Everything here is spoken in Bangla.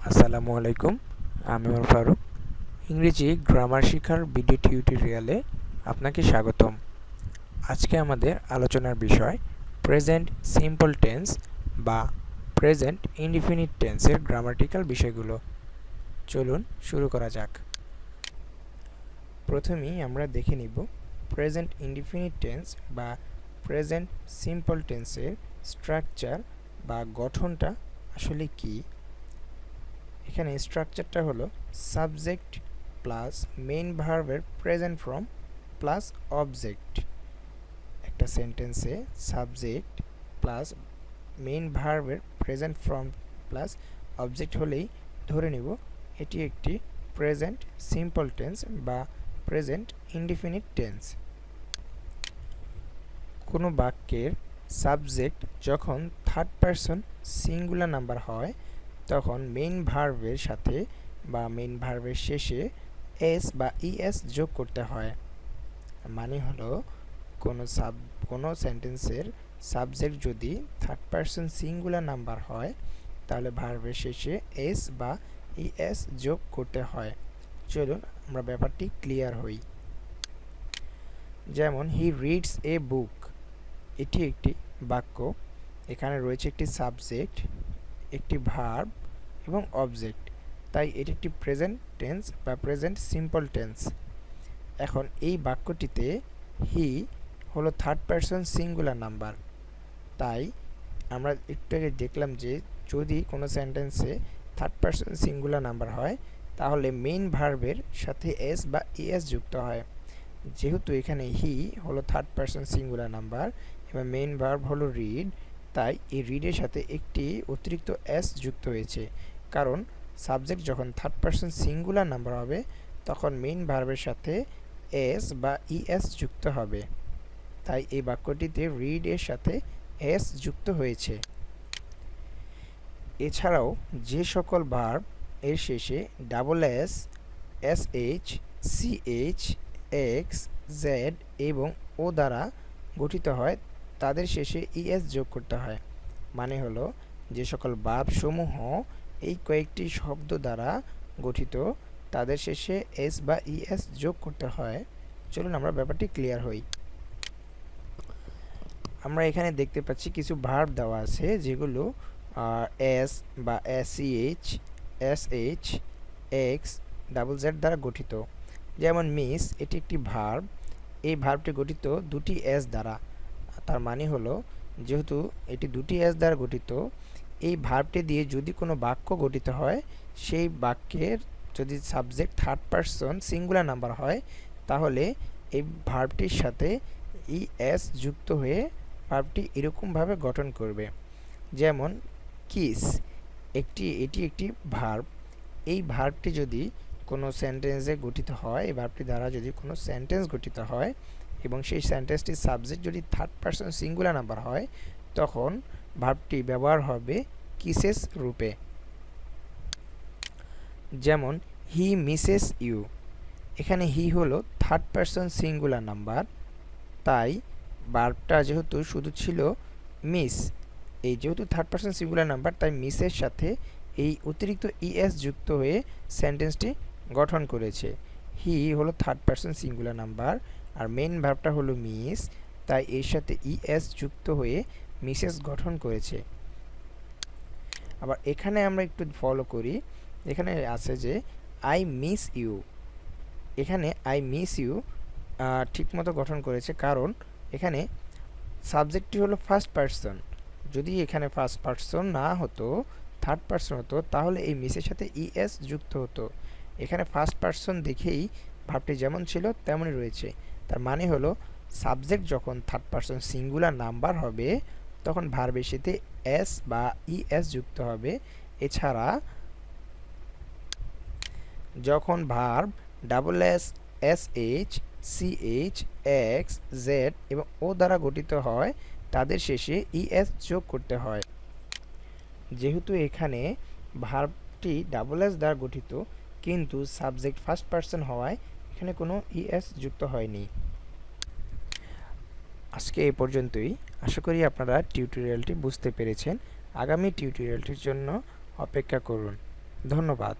আসসালামু আলাইকুম। আমি ওমর ফারুক। ইংরেজি গ্রামার শিক্ষার ভিডিও টিউটোরিয়ালে আপনাকে স্বাগতম। আজকে আমাদের আলোচনার বিষয় প্রেজেন্ট সিম্পল টেন্স বা প্রেজেন্ট ইনডিফিনিট টেন্সের গ্রামাটিক্যাল বিষয়গুলো। চলুন শুরু করা যাক। প্রথমেই আমরা দেখে নিব প্রেজেন্ট ইনডিফিনিট টেন্স বা প্রেজেন্ট সিম্পল টেন্সের স্ট্রাকচার বা গঠনটা আসলে কী। এখানে স্ট্রাকচারটা হলো সাবজেক্ট প্লাস মেইন ভার্বের প্রেজেন্ট ফর্ম প্লাস অবজেক্ট। একটা সেন্টেন্সে সাবজেক্ট প্লাস মেইন ভার্বের প্রেজেন্ট ফর্ম প্লাস অবজেক্ট হলেই ধরে নিব এটি একটি প্রেজেন্ট সিম্পল টেন্স বা প্রেজেন্ট ইনডিফিনিট টেন্স। কোনো বাক্যের সাবজেক্ট যখন থার্ড পারসন সিঙ্গুলার নাম্বার হয় তখন মেইন ভার্বের সাথে বা মেইন ভার্বের শেষে এস বা ইএস যোগ করতে হয়। মানে হলো কোনো সেন্টেন্সের সাবজেক্ট যদি থার্ড পারসন সিঙ্গুলার নাম্বার হয় তাহলে ভার্বের শেষে এস বা ইএস যোগ করতে হয়। চলুন আমরা ব্যাপারটি ক্লিয়ার হই। যেমন হি রিডস এ বুক, এটি একটি বাক্য। এখানে রয়েছে একটি সাবজেক্ট, একটি ভার্ব এবং অবজেক্ট, তাই এটি একটি প্রেজেন্ট টেন্স বা প্রেজেন্ট সিম্পল টেন্স। এখন এই বাক্যটিতে হি হলো থার্ড পারসন সিঙ্গুলার নাম্বার, তাই আমরা একটু আগে দেখলাম যে যদি কোনো সেন্টেন্সে থার্ড পারসন সিঙ্গুলার নাম্বার হয় তাহলে মেইন ভার্বের সাথে এস বা ইএস যুক্ত হয়। যেহেতু এখানে হি হলো থার্ড পারসন সিঙ্গুলার নাম্বার এবং মেইন ভার্ব হলো রিড, তাই এই রিডের সাথে একটি অতিরিক্ত এস যুক্ত হয়েছে। কারণ সাবজেক্ট যখন থার্ড পারসন সিঙ্গুলার নাম্বার হবে তখন মেইন ভার্বের সাথে এস বা ইএস যুক্ত হবে, তাই এই বাক্যটিতে রিড এর সাথে এস যুক্ত হয়েছে। এছাড়াও যে সকল ভার্ব এর শেষে double S, SH, CH, X, Z এবং ও দ্বারা গঠিত হয় তাদের শেষে ইএস যোগ করতে হয়। মানে হলো যে সকল ভার্ব সমূহ এই কয়েকটি শব্দ দ্বারা গঠিত তাদের শেষে এস বা ইএস যোগ করতে হয়। চলুন আমরা ব্যাপারটি ক্লিয়ার হই। আমরা এখানে দেখতে পাচ্ছি কিছু ভার্ব দেওয়া আছে যেগুলো এস বা এসইএইচ, এসএইচ, এক্স, ডাবল জেড দ্বারা গঠিত। যেমন মিস, এটি একটি ভার্ব। এই ভার্বটি গঠিত দুটি এস দ্বারা। তার মানে হলো যেহেতু এটি দুটি এস দ্বারা গঠিত, এই ভার্বটি দিয়ে যদি কোনো বাক্য গঠিত হয় সেই বাক্যের যদি subject third person singular number হয় তাহলে এই ভার্বটির সাথে ইএস যুক্ত হয়ে ভার্বটি এরকমভাবে গঠন করবে। যেমন কিস, এটি একটি ভার্ব। এই ভার্বটি যদি কোনো সেন্টেন্সে গঠিত হয়, এই ভার্বটি দ্বারা যদি কোনো সেন্টেন্স গঠিত হয় এবং সেই সেন্টেন্সটির সাবজেক্ট যদি থার্ড পারসন সিঙ্গুলার নাম্বার হয় তখন ভার্বটি ব্যবহার হবে কিসেস রূপে। যেমন হি মিসেস ইউ, এখানে হি হলো থার্ড পারসন সিঙ্গুলার নাম্বার, তাই ভার্বটা যেহেতু শুধু ছিল মিস, এই যেহেতু থার্ড পারসন সিঙ্গুলার নাম্বার তাই মিসের সাথে এই অতিরিক্ত ইএস যুক্ত হয়ে সেন্টেন্সটি গঠন করেছে। হি হলো থার্ড পারসন সিঙ্গুলার নাম্বার আর মেইন ভার্বটা হলো মিস, তাই এর সাথে ইএস যুক্ত হয়ে মিসেস গঠন করেছে। আবার এখানে আমরা একটু ফলো করি, এখানে আছে যে আই মিস ইউ, এখানে আই মিস ইউ ঠিকমতো গঠন করেছে কারণ এখানে সাবজেক্টটি হলো ফার্স্ট পারসন। যদি এখানে ফার্স্ট পারসন না হতো, থার্ড পারসন হতো, তাহলে এই মিসের সাথে ইএস যুক্ত হতো। এখানে ফার্স্ট পারসন দেখেই ভার্বটি যেমন ছিল তেমনই রয়েছে। তার মানে হলো সাবজেক্ট যখন থার্ড পারসন সিঙ্গুলার নাম্বার হবে তখন ভার্বের সাথে এস বা ইএস যুক্ত হবে। এছাড়া যখন verb double S, SH, CH, X, Z এবং ও দ্বারা গঠিত হয় তাদের শেষে ইএস যোগ করতে হয়। যেহেতু এখানে ভার্বটি ডাবল এস দ্বারা গঠিত কিন্তু সাবজেক্ট ফার্স্ট পারসন হওয়ায় এখানে কোনো ইএস যুক্ত হয়নি। আজকে এই পর্যন্তই। আশা করি আপনারা টিউটোরিয়ালটি বুঝতে পেরেছেন। আগামী টিউটোরিয়ালটির জন্য অপেক্ষা করুন। ধন্যবাদ।